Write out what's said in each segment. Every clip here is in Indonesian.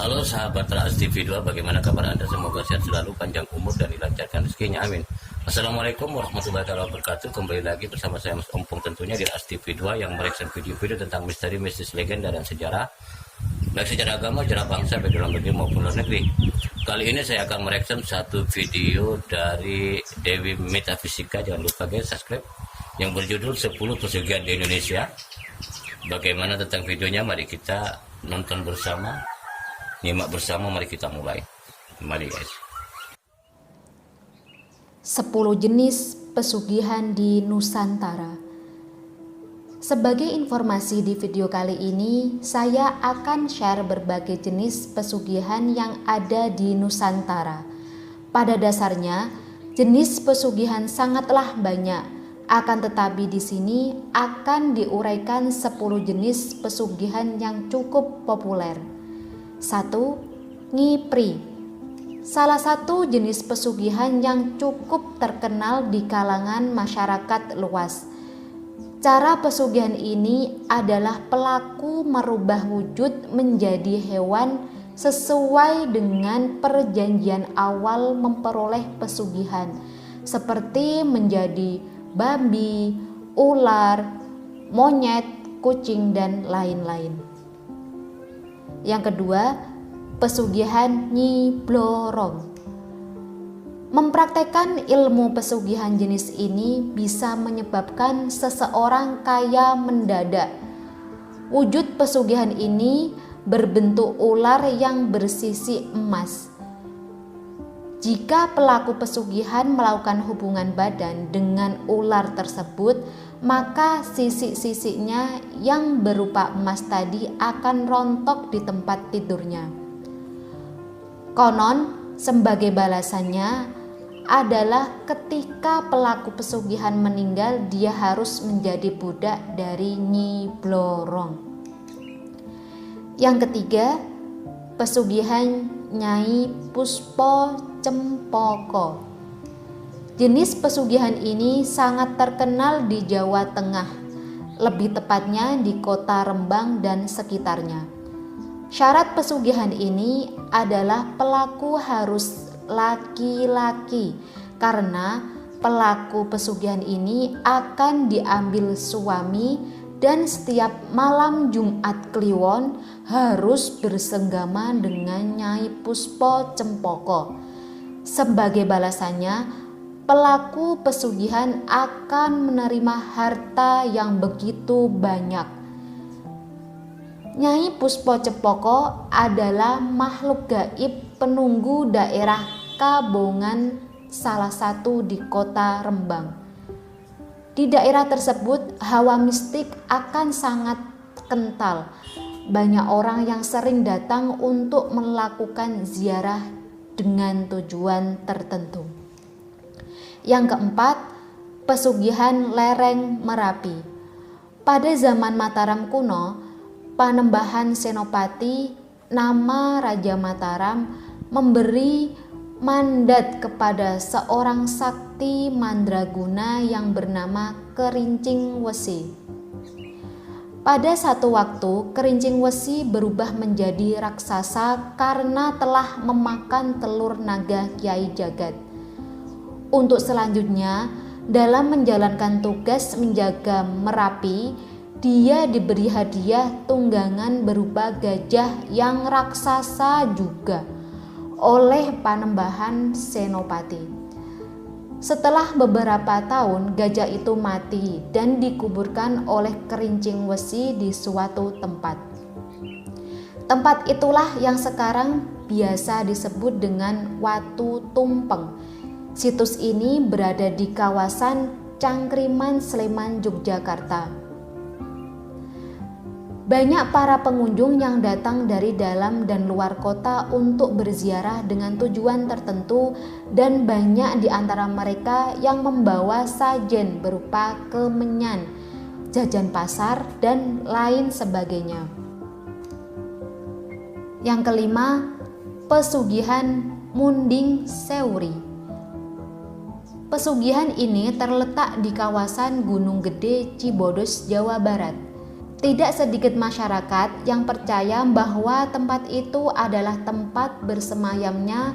Halo sahabat Trans TV 2, bagaimana kabar Anda? Semoga sehat selalu, panjang umur dan dilancarkan rezekinya, amin. Assalamualaikum warahmatullahi wabarakatuh. Kembali lagi bersama saya Mas Ompong tentunya di Trans TV 2 yang mereaction video-video tentang misteri, mistis, legenda dan sejarah, baik sejarah agama, sejarah bangsa, baik dalam negeri maupun luar negeri. Kali ini saya akan mereaction satu video dari Dewi Metafisika. Jangan lupa guys subscribe, yang berjudul 10 pesugihan di Indonesia. Bagaimana tentang videonya? Mari kita nonton bersama, nyimak bersama, mari kita mulai. Mari guys. 10 jenis pesugihan di Nusantara. Sebagai informasi di video kali ini, saya akan share berbagai jenis pesugihan yang ada di Nusantara. Pada dasarnya, jenis pesugihan sangatlah banyak. Akan tetapi di sini akan diuraikan 10 jenis pesugihan yang cukup populer. 1. Ngipri. Salah satu jenis pesugihan yang cukup terkenal di kalangan masyarakat luas. Cara pesugihan ini adalah pelaku merubah wujud menjadi hewan sesuai dengan perjanjian awal memperoleh pesugihan, seperti menjadi babi, ular, monyet, kucing, dan lain-lain. Yang kedua, pesugihan Nyi Blorong. Mempraktekkan ilmu pesugihan jenis ini bisa menyebabkan seseorang kaya mendadak. Wujud pesugihan ini berbentuk ular yang bersisi emas. Jika pelaku pesugihan melakukan hubungan badan dengan ular tersebut, maka sisik-sisiknya yang berupa emas tadi akan rontok di tempat tidurnya. Konon, sebagai balasannya adalah ketika pelaku pesugihan meninggal, dia harus menjadi budak dari Nyi Blorong. Yang ketiga, pesugihan Nyai Puspo Cempoko. Jenis pesugihan ini sangat terkenal di Jawa Tengah, lebih tepatnya di kota Rembang dan sekitarnya. Syarat pesugihan ini adalah pelaku harus laki-laki, karena pelaku pesugihan ini akan diambil suami dan setiap malam Jumat Kliwon harus bersenggama dengan Nyai Puspo Cempoko. Sebagai balasannya, pelaku pesugihan akan menerima harta yang begitu banyak. Nyai Puspo Cempoko adalah makhluk gaib penunggu daerah Kabongan, salah satu di kota Rembang. Di daerah tersebut hawa mistik akan sangat kental. Banyak orang yang sering datang untuk melakukan ziarah dengan tujuan tertentu. Yang keempat, pesugihan lereng Merapi. Pada zaman Mataram kuno, Panembahan Senopati, nama Raja Mataram, memberi mandat kepada seorang sakti mandraguna yang bernama Kerincing Wesi. Pada satu waktu, Kerincing Wesi berubah menjadi raksasa karena telah memakan telur naga Kiai Jagat. Untuk selanjutnya, dalam menjalankan tugas menjaga Merapi, dia diberi hadiah tunggangan berupa gajah yang raksasa juga oleh Panembahan Senopati. Setelah beberapa tahun, gajah itu mati dan dikuburkan oleh Kerincing Wesi di suatu tempat. Tempat itulah yang sekarang biasa disebut dengan Watu Tumpeng. Situs ini berada di kawasan Cangkriman, Sleman, Yogyakarta. Banyak para pengunjung yang datang dari dalam dan luar kota untuk berziarah dengan tujuan tertentu, dan banyak di antara mereka yang membawa sajen berupa kemenyan, jajan pasar, dan lain sebagainya. Yang kelima, pesugihan Munding Seuri. Pesugihan ini terletak di kawasan Gunung Gede, Cibodos, Jawa Barat. Tidak sedikit masyarakat yang percaya bahwa tempat itu adalah tempat bersemayamnya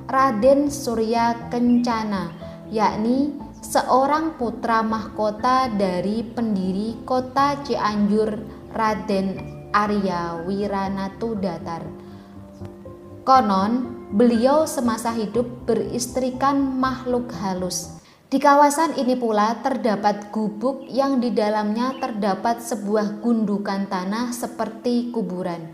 Raden Surya Kencana, yakni seorang putra mahkota dari pendiri kota Cianjur, Raden Arya Wiranatu Datar. Konon, beliau semasa hidup beristrikan makhluk halus. Di kawasan ini pula terdapat gubuk yang di dalamnya terdapat sebuah gundukan tanah seperti kuburan.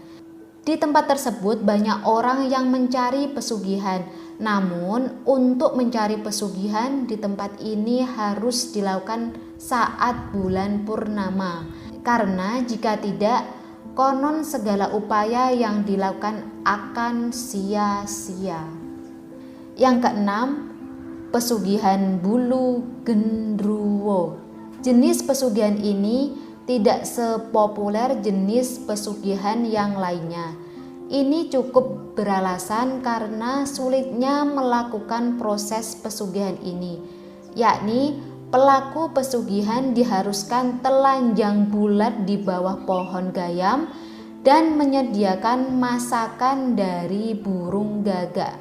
Di tempat tersebut banyak orang yang mencari pesugihan. Namun, untuk mencari pesugihan di tempat ini harus dilakukan saat bulan purnama. Karena jika tidak, konon segala upaya yang dilakukan akan sia-sia. Yang keenam, pesugihan bulu gendruwo. Jenis pesugihan ini tidak sepopuler jenis pesugihan yang lainnya. Ini cukup beralasan karena sulitnya melakukan proses pesugihan ini, yakni pelaku pesugihan diharuskan telanjang bulat di bawah pohon gayam dan menyediakan masakan dari burung gagak.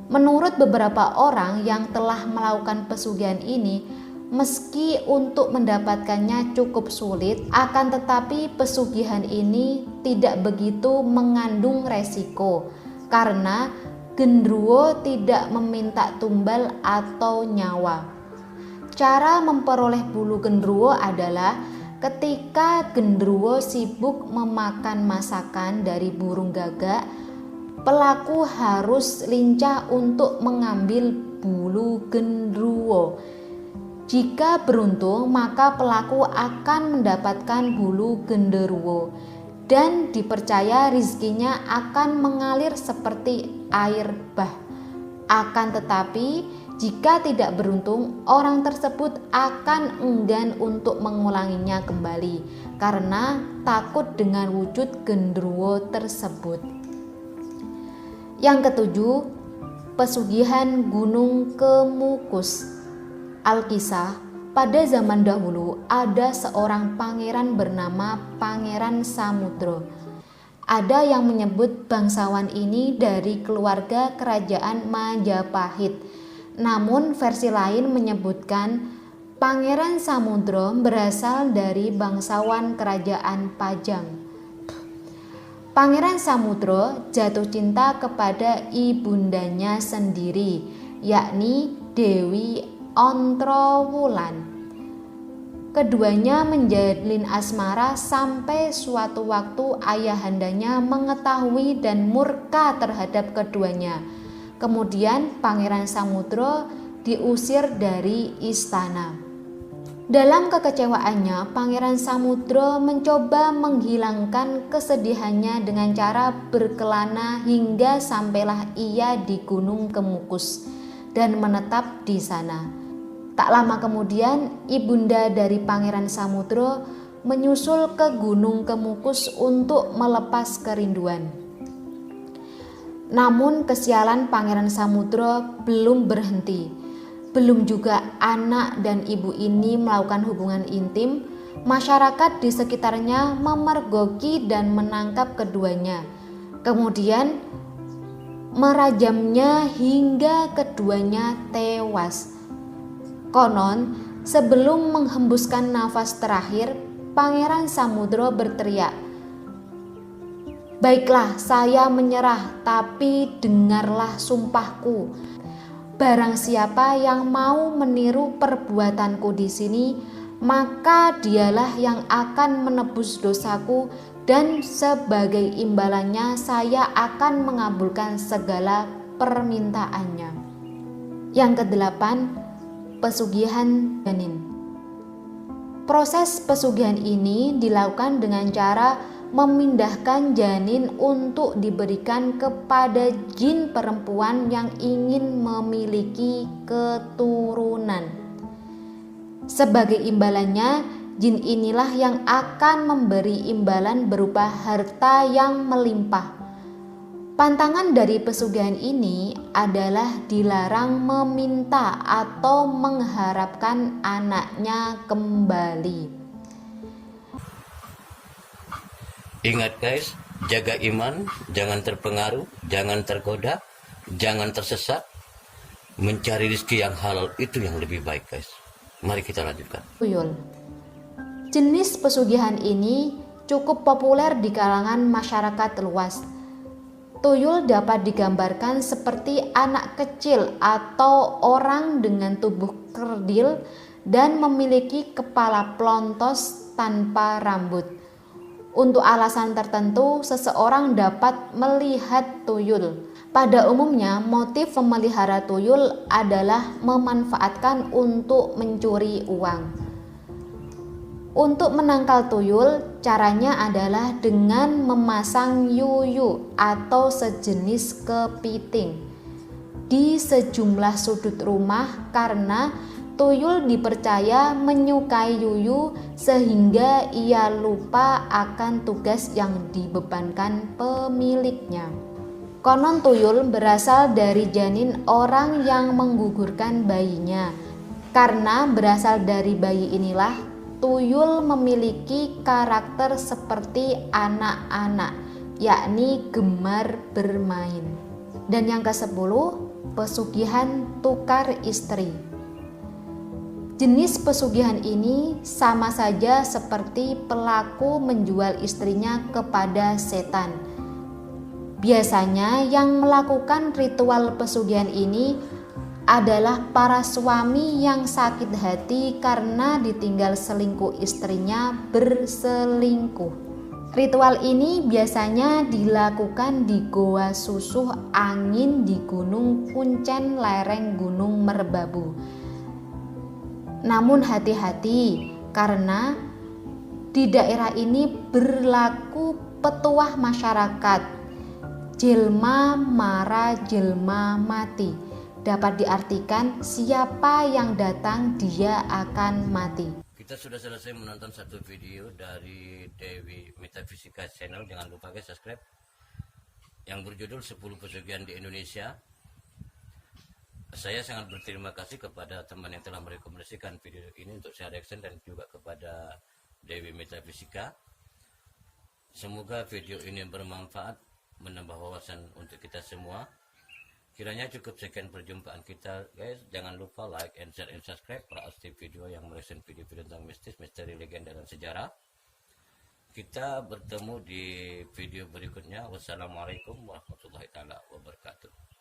Menurut beberapa orang yang telah melakukan pesugihan ini, meski untuk mendapatkannya cukup sulit, akan tetapi pesugihan ini tidak begitu mengandung resiko karena gendruwo tidak meminta tumbal atau nyawa. Cara memperoleh bulu gendruwo adalah ketika gendruwo sibuk memakan masakan dari burung gagak, pelaku harus lincah untuk mengambil bulu gendruwo. Jika beruntung, maka pelaku akan mendapatkan bulu genderuwo dan dipercaya rizkinya akan mengalir seperti air bah. Akan tetapi, jika tidak beruntung, orang tersebut akan enggan untuk mengulanginya kembali karena takut dengan wujud genderuwo tersebut. Yang ketujuh, pesugihan Gunung Kemukus. Alkisah, pada zaman dahulu ada seorang pangeran bernama Pangeran Samudro. Ada yang menyebut bangsawan ini dari keluarga kerajaan Majapahit. Namun versi lain menyebutkan Pangeran Samudro berasal dari bangsawan kerajaan Pajang. Pangeran Samudro jatuh cinta kepada ibundanya sendiri, yakni Dewi Ontrowulan. Keduanya menjalin asmara sampai suatu waktu ayahandanya mengetahui dan murka terhadap keduanya. Kemudian Pangeran Samudro diusir dari istana. Dalam kekecewaannya, Pangeran Samudro mencoba menghilangkan kesedihannya dengan cara berkelana hingga sampailah ia di Gunung Kemukus dan menetap di sana. Tak lama kemudian, ibunda dari Pangeran Samudro menyusul ke Gunung Kemukus untuk melepas kerinduan. Namun kesialan Pangeran Samudro belum berhenti. Belum juga anak dan ibu ini melakukan hubungan intim, masyarakat di sekitarnya memergoki dan menangkap keduanya. Kemudian merajamnya hingga keduanya tewas. Konon, sebelum menghembuskan nafas terakhir, Pangeran Samudro berteriak, "Baiklah, saya menyerah, tapi dengarlah sumpahku. Barang siapa yang mau meniru perbuatanku di sini, maka dialah yang akan menebus dosaku dan sebagai imbalannya saya akan mengabulkan segala permintaannya." Yang kedelapan, pesugihan janin. Proses pesugihan ini dilakukan dengan cara memindahkan janin untuk diberikan kepada jin perempuan yang ingin memiliki keturunan. Sebagai imbalannya, jin inilah yang akan memberi imbalan berupa harta yang melimpah. Pantangan dari pesugihan ini adalah dilarang meminta atau mengharapkan anaknya kembali. Ingat guys, jaga iman, jangan terpengaruh, jangan tergoda, jangan tersesat. Mencari rezeki yang halal itu yang lebih baik guys. Mari kita lanjutkan. Tuyul. Jenis pesugihan ini cukup populer di kalangan masyarakat luas. Tuyul dapat digambarkan seperti anak kecil atau orang dengan tubuh kerdil dan memiliki kepala plontos tanpa rambut. Untuk alasan tertentu, seseorang dapat melihat tuyul. Pada umumnya, motif memelihara tuyul adalah memanfaatkan untuk mencuri uang. Untuk menangkal tuyul, caranya adalah dengan memasang yuyu atau sejenis kepiting di sejumlah sudut rumah karena tuyul dipercaya menyukai yuyu sehingga ia lupa akan tugas yang dibebankan pemiliknya. Konon tuyul berasal dari janin orang yang menggugurkan bayinya. Karena berasal dari bayi inilah tuyul memiliki karakter seperti anak-anak, yakni gemar bermain. Dan yang ke-10, pesugihan tukar istri. Jenis pesugihan ini sama saja seperti pelaku menjual istrinya kepada setan. Biasanya yang melakukan ritual pesugihan ini adalah para suami yang sakit hati karena ditinggal selingkuh istrinya berselingkuh. Ritual ini biasanya dilakukan di Goa Susuh Angin di Gunung Kuncen lereng Gunung Merbabu. Namun hati-hati karena di daerah ini berlaku petuah masyarakat, jelma mara jelma mati. Dapat diartikan siapa yang datang dia akan mati. Kita sudah selesai menonton satu video dari Dewi Metafisika Channel. Jangan lupa guys subscribe, yang berjudul 10 pesugihan di Indonesia. Saya sangat berterima kasih kepada teman yang telah merekomendasikan video ini untuk saya reaction, dan juga kepada Dewi Metafisika. Semoga video ini bermanfaat, menambah wawasan untuk kita semua. Kiranya cukup sekian perjumpaan kita guys. Jangan lupa like and share and subscribe para Asti Video yang mereaction video-video tentang mistis, misteri, legenda, dan sejarah. Kita bertemu di video berikutnya. Wassalamualaikum warahmatullahi wabarakatuh.